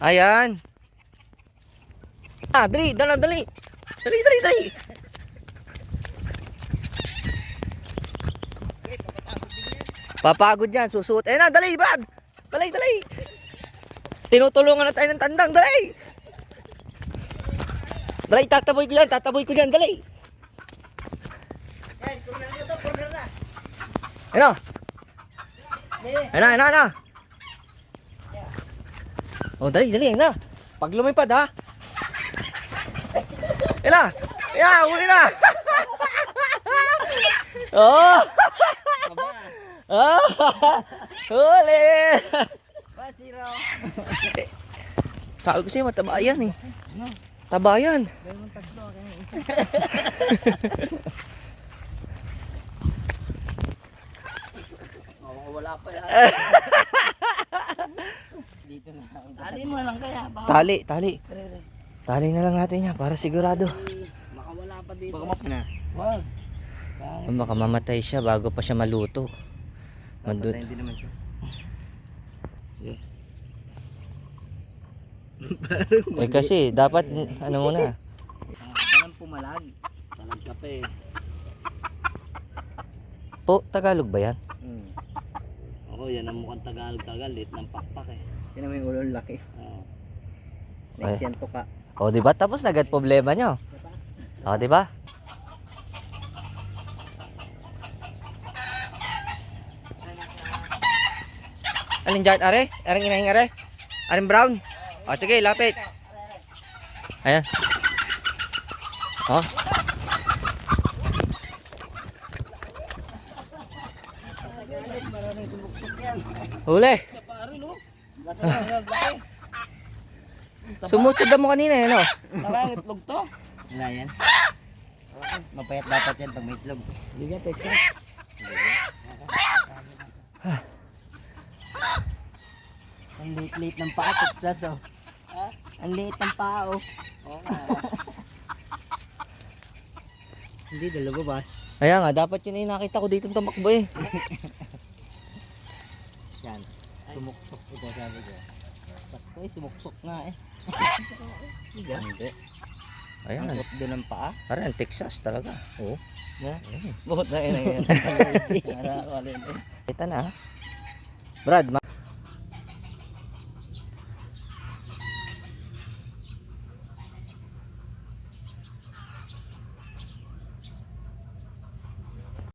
Ayan. Dali, dali, dali. Dali, dali, dali. Papagod yan, susuot. Ayan na, dali, Brad. Dali, dali. Tinutulungan na tayo ng tandang, dali. Dali, tataboy ko yan, dali. Ayan na. Ayan na. Oh, dali, ayan na. Pag lumipad, ha. Ayan na. Ayan, huli na. Oh. Huli. Sabi ko sa'yo, mataba yan eh. Taba yan. Wala pa yan. Dito na. Tali mo lang kaya. Tali. Tali na lang natin yan para sigurado. Makawala pa dito. Baka mapina. Wag. Baka mamatay siya bago pa siya maluto. Hindi naman siya. Eh kasi dapat ano muna. Parang pumalag. Talag ka pa eh. Po, Tagalog ba yan? Oo, yan ang mukhang Tagalog talaga. Lit ng pakpak eh. Yan naman yung ulo laki. Oo. Next yan to ka. O di ba? Tapos agad problema nyo. O di ba? Alin dyan, are? Aring inahing are? Aring brown? O sige, lapit. Ayan. O. Huli. Sumutsod na mo kanina eh, no? Nakangitlog to. Wala yan. Mapayat dapat yan pag may itlog. Hindi ka Texas. Ang liit-liit ng paa, Texas oh. Ha? Ang liit ng paa oh. Oo nga. Hindi, dalawa bas. Kaya nga, dapat yun eh, nakita ko dito tumakbo eh. Yan. Sumuksok ito sabi ko. Sakto eh, sumuksok nga eh. Hindi. Ayan, Ang doon ng paa. parang Texas talaga. Oo. Na? Buot na yun. Nakakawalin eh. Kita na. Brad,